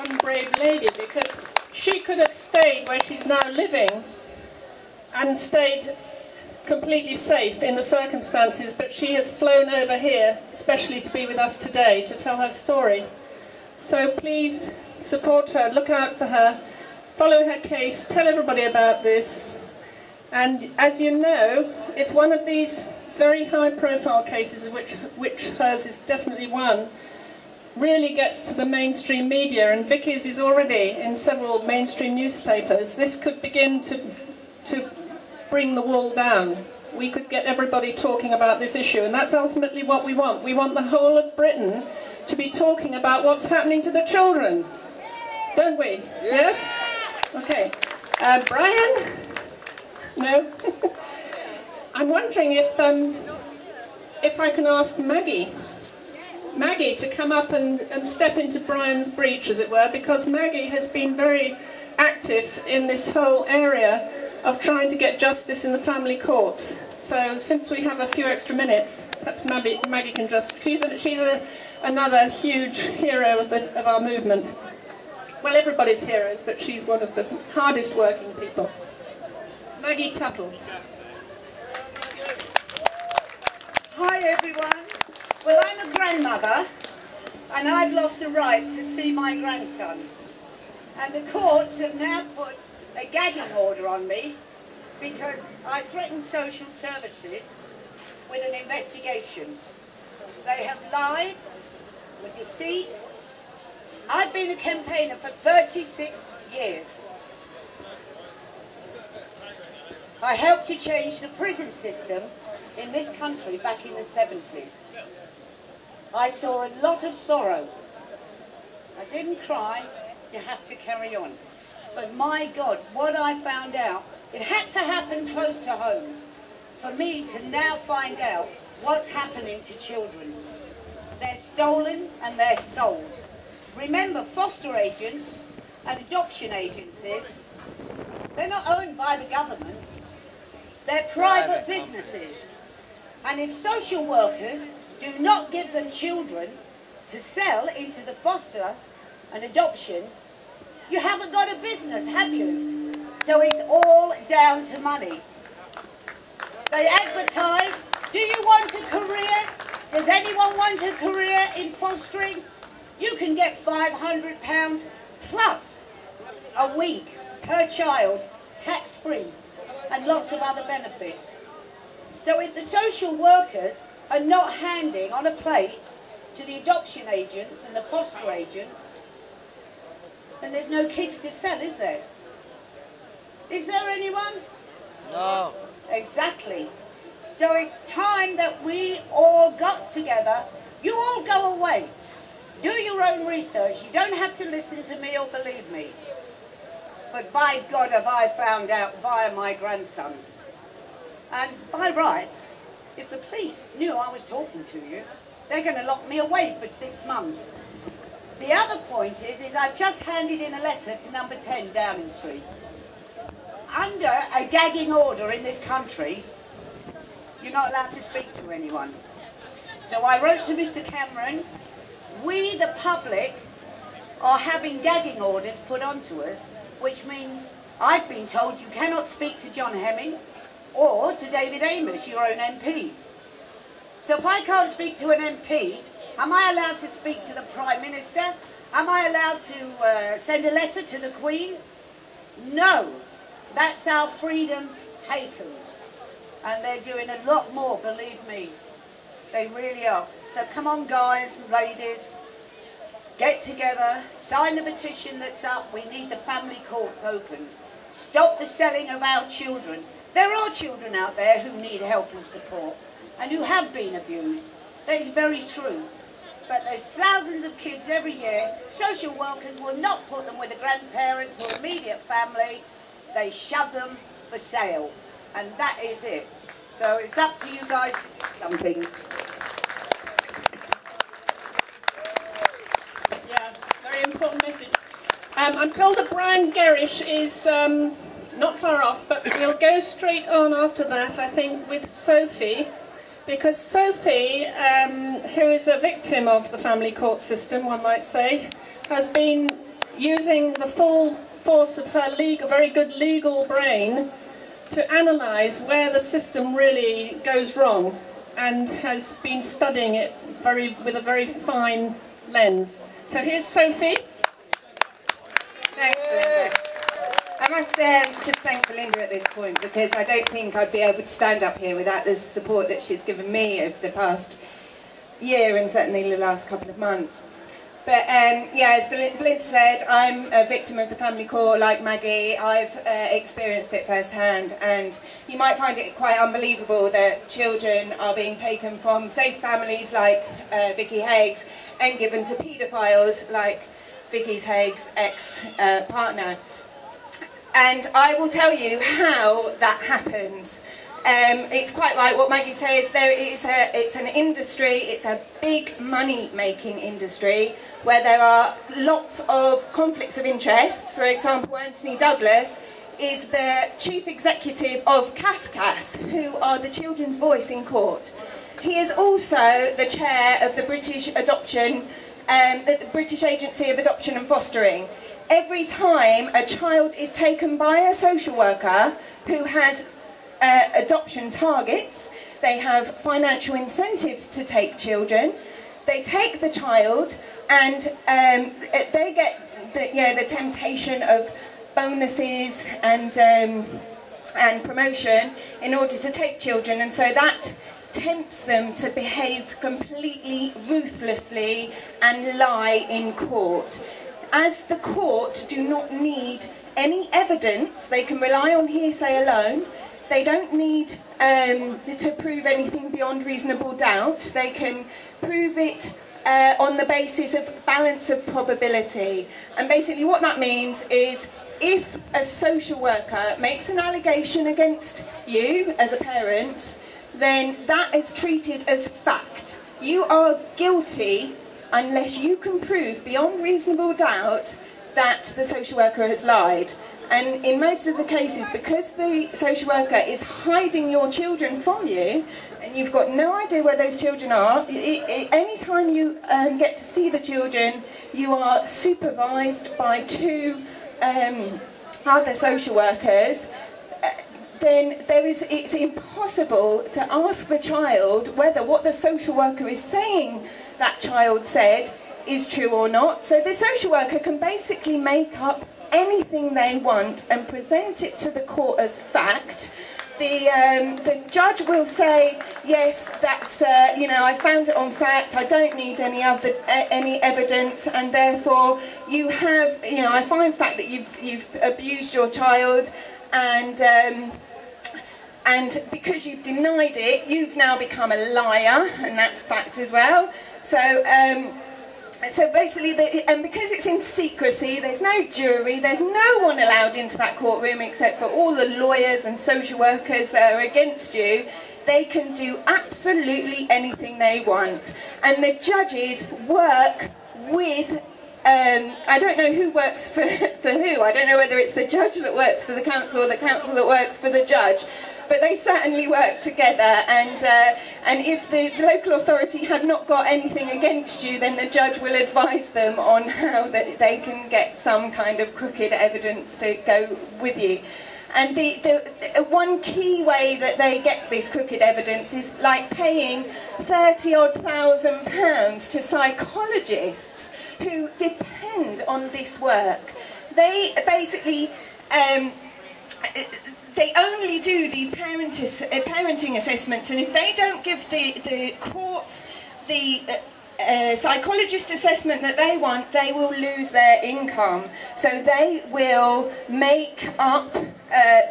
one brave lady, because she could have stayed where she's now living and stayed completely safe in the circumstances, but she has flown over here especially to be with us today to tell her story. So please support her, look out for her, follow her case, tell everybody about this. And as you know, if one of these very high-profile cases, of which hers is definitely one, really gets to the mainstream media, and Vicky's is already in several mainstream newspapers, this could begin to bring the wall down. We could get everybody talking about this issue, and that's ultimately what we want. We want the whole of Britain to be talking about what's happening to the children, don't we? Yes? Okay. Brian? No? I'm wondering if I can ask Maggie to come up and step into Brian's breach, as it were, because Maggie has been very active in this whole area of trying to get justice in the family courts. So since we have a few extra minutes, perhaps Maggie can just... She's another huge hero of our movement. Well, everybody's heroes, but she's one of the hardest working people. Maggie Tuttle. Hi everyone. Well, I'm a grandmother and I've lost the right to see my grandson. And the courts have now put a gagging order on me because I threatened social services with an investigation. They have lied with deceit. I've been a campaigner for 36 years. I helped to change the prison system in this country back in the 70s. I saw a lot of sorrow. I didn't cry, you have to carry on. But my God, what I found out, it had to happen close to home for me to now find out what's happening to children. They're stolen and they're sold. Remember, foster agents and adoption agencies, they're not owned by the government, they're private businesses. And if social workers do not give them children to sell into the foster and adoption, you haven't got a business, have you? So it's all down to money. They advertise, do you want a career? Does anyone want a career in fostering? You can get £500 plus a week per child, tax-free, and lots of other benefits. So if the social workers are not handing on a plate to the adoption agents and the foster agents, then there's no kids to sell, is there? Is there anyone? No. Exactly. So it's time that we all got together. You all go away. Do your own research. You don't have to listen to me or believe me. But by God have I found out via my grandson. And by rights, if the police knew I was talking to you, they're going to lock me away for 6 months. The other point is I've just handed in a letter to number 10 Downing Street. Under a gagging order in this country, you're not allowed to speak to anyone. So I wrote to Mr. Cameron, we the public are having gagging orders put onto us, which means I've been told you cannot speak to John Hemming or to David Amos, your own MP. So if I can't speak to an MP, am I allowed to speak to the Prime Minister? Am I allowed to send a letter to the Queen? No. That's our freedom taken. And they're doing a lot more, believe me. They really are. So come on, guys and ladies. Get together, sign the petition that's up. We need the family courts open. Stop the selling of our children. There are children out there who need help and support and who have been abused. That is very true. But there's thousands of kids every year. Social workers will not put them with the grandparents or immediate family. They shove them for sale. And that is it. So it's up to you guys to do something. Yeah, very important message. I'm told that Brian Gerrish is not far off, but we'll go straight on after that, I think, with Sophie. Because Sophie, who is a victim of the family court system, one might say, has been using the full force of her very good legal brain to analyse where the system really goes wrong, and has been studying it with a very fine lens. So here's Sophie. Thanks, Belinda. I must just thank Belinda at this point, because I don't think I'd be able to stand up here without the support that she's given me over the past year and certainly the last couple of months. But yeah, as Belinda said, I'm a victim of the family court like Maggie. I've experienced it firsthand, and you might find it quite unbelievable that children are being taken from safe families like Vicky Haig's and given to paedophiles like Vicky Haig's ex-partner. And I will tell you how that happens. It's quite right what Maggie says. It's an industry, it's a big money-making industry where there are lots of conflicts of interest. For example, Anthony Douglas is the chief executive of CAFCAS, who are the children's voice in court. He is also the chair of the British Agency of Adoption and Fostering. Every time a child is taken by a social worker who has adoption targets, they have financial incentives to take children, they take the child, and they get the temptation of bonuses and promotion in order to take children, and so that tempts them to behave completely ruthlessly and lie in court. As the court do not need any evidence, they can rely on hearsay alone. They don't need to prove anything beyond reasonable doubt. They can prove it on the basis of balance of probability. And basically what that means is, if a social worker makes an allegation against you as a parent, then that is treated as fact. You are guilty unless you can prove beyond reasonable doubt that the social worker has lied. And in most of the cases, because the social worker is hiding your children from you, and you've got no idea where those children are, any time you get to see the children, you are supervised by two other social workers, then it's impossible to ask the child whether what the social worker is saying that child said is true or not. So the social worker can basically make up anything they want and present it to the court as fact. The judge will say, yes, that's I found it on fact, I don't need any evidence, and therefore you have, I find fact that you've abused your child, and because you've denied it, you've now become a liar, and that's fact as well. So basically, and because it's in secrecy, there's no jury, there's no one allowed into that courtroom except for all the lawyers and social workers that are against you. They can do absolutely anything they want. And the judges work with, I don't know who works for who. I don't know whether it's the judge that works for the council or the council that works for the judge. But they certainly work together, and if the local authority have not got anything against you, then the judge will advise them on how that they can get some kind of crooked evidence to go with you. And the one key way that they get this crooked evidence is like paying £30,000 to psychologists who depend on this work. They basically they only do these parenting assessments, and if they don't give the courts the psychologist assessment that they want, they will lose their income. So they will make up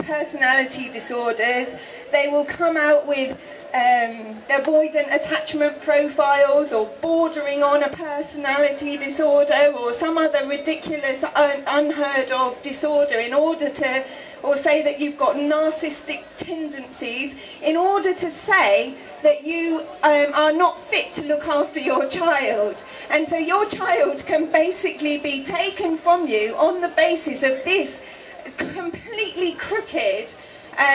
personality disorders. They will come out with avoidant attachment profiles, or bordering on a personality disorder, or some other ridiculous unheard of disorder, in order to, or say that you've got narcissistic tendencies, in order to say that you are not fit to look after your child. And so your child can basically be taken from you on the basis of this completely crooked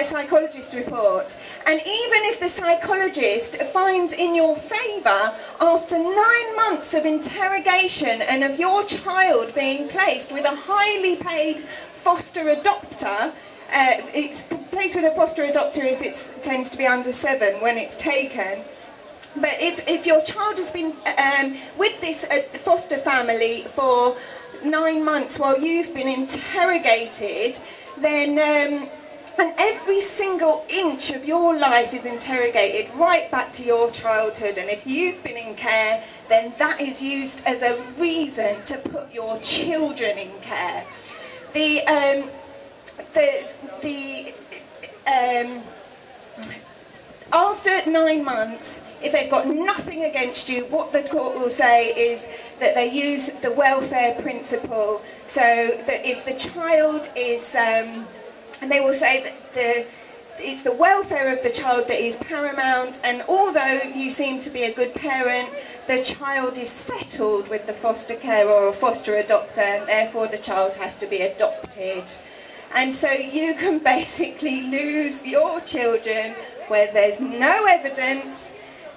psychologist report. And even if the psychologist finds in your favour, after 9 months of interrogation and of your child being placed with a highly paid foster adopter, it's placed with a foster adopter if it tends to be under 7 when it's taken. But if your child has been with this foster family for 9 months while you've been interrogated, then and every single inch of your life is interrogated right back to your childhood, and if you've been in care, then that is used as a reason to put your children in care. After 9 months, if they've got nothing against you, what the court will say is that they use the welfare principle, so that if the child is, and they will say that it's the welfare of the child that is paramount, and although you seem to be a good parent, the child is settled with the foster care or a foster adopter, and therefore the child has to be adopted. And so you can basically lose your children where there's no evidence,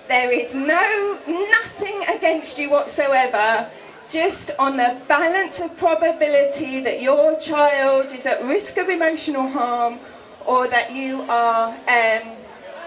there is nothing against you whatsoever, just on the balance of probability that your child is at risk of emotional harm, or that you are,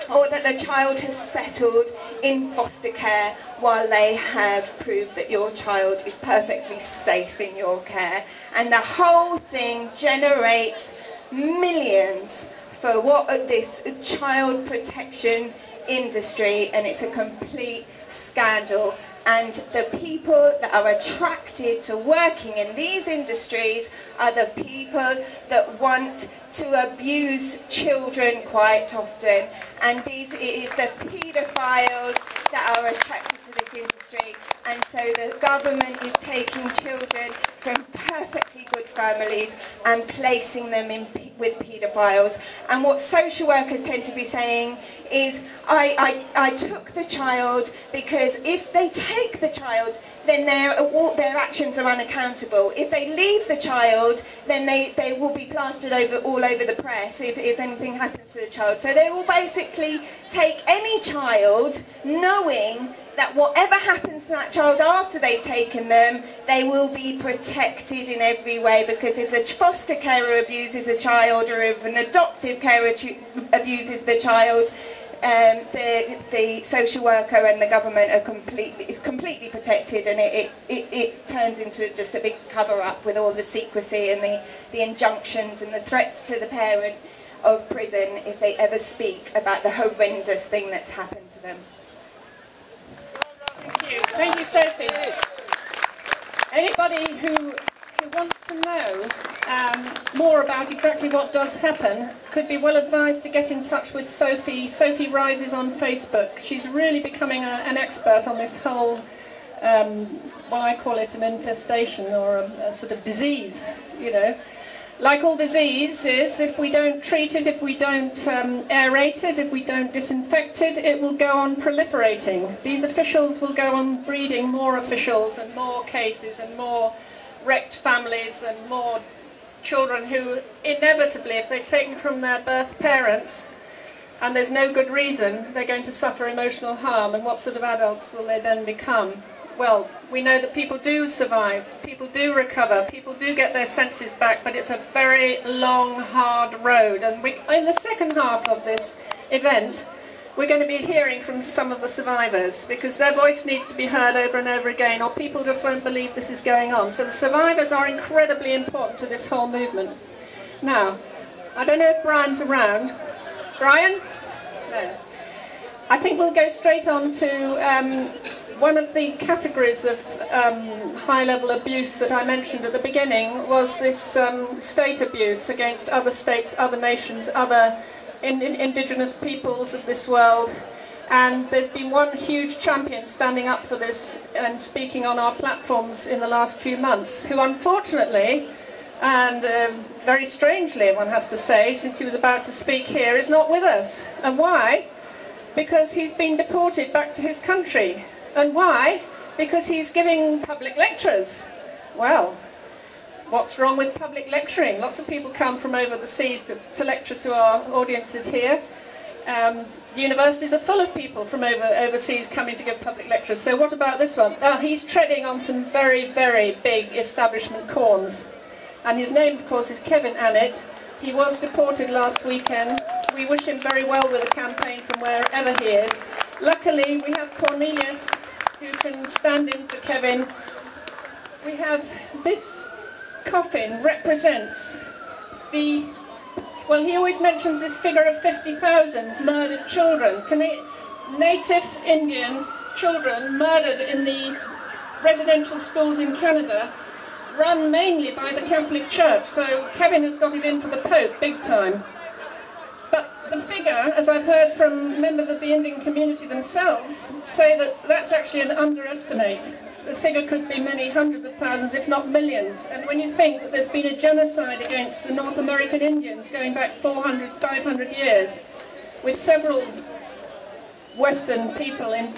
or that the child has settled in foster care while they have proved that your child is perfectly safe in your care. And the whole thing generates millions for what this child protection industry, and it's a complete scandal. And the people that are attracted to working in these industries are the people that want to abuse children quite often. And it is the paedophiles that are attracted to this industry. And so the government is taking children from perfectly good families and placing them with paedophiles. And what social workers tend to be saying is, I took the child because if they take the child, then their actions are unaccountable. If they leave the child, then they will be plastered all over the press if anything happens to the child. So they will basically take any child knowing that whatever happens to that child after they've taken them, they will be protected in every way, because if the foster carer abuses a child, or if an adoptive carer abuses the child, the social worker and the government are completely protected, and it turns into just a big cover-up with all the secrecy and the injunctions and the threats to the parent of prison if they ever speak about the horrendous thing that's happened to them. Thank you. Thank you, Sophie. Anybody who wants to know more about exactly what does happen could be well advised to get in touch with Sophie. Sophie Rises on Facebook. She's really becoming an expert on this whole, well, I call it an infestation, or a sort of disease, you know. Like all diseases, if we don't treat it, if we don't aerate it, if we don't disinfect it, it will go on proliferating. These officials will go on breeding more officials and more cases and more wrecked families and more children who inevitably, if they're taken from their birth parents and there's no good reason, they're going to suffer emotional harm. And what sort of adults will they then become? Well, we know that people do survive, people do recover, people do get their senses back, but it's a very long, hard road. And in the second half of this event, we're going to be hearing from some of the survivors, because their voice needs to be heard over and over again, or people just won't believe this is going on. So the survivors are incredibly important to this whole movement. Now, I don't know if Brian's around. Brian? No. I think we'll go straight on to one of the categories of high-level abuse that I mentioned at the beginning was this state abuse against other states, other nations, other indigenous peoples of this world. And there's been one huge champion standing up for this and speaking on our platforms in the last few months, who unfortunately, and very strangely one has to say, since he was about to speak here, is not with us. And why? Because he's been deported back to his country. And why? Because he's giving public lectures. Well, What's wrong with public lecturing? Lots of people come from over the seas to lecture to our audiences here. Universities are full of people from overseas coming to give public lectures. So what about this one? He's treading on some very, very big establishment corns. And his name, of course, is Kevin Annett. He was deported last weekend. We wish him very well with the campaign from wherever he is. Luckily, we have Cornelius, who can stand in for Kevin. We have this coffin represents the, well, he always mentions this figure of 50,000 murdered children, native Indian children murdered in the residential schools in Canada, run mainly by the Catholic Church, so Kevin has got it into the Pope big time. But the figure, as I've heard from members of the Indian community themselves, say that that's actually an underestimate. The figure could be many hundreds of thousands, if not millions. And when you think that there's been a genocide against the North American Indians going back 400, 500 years, with several Western people in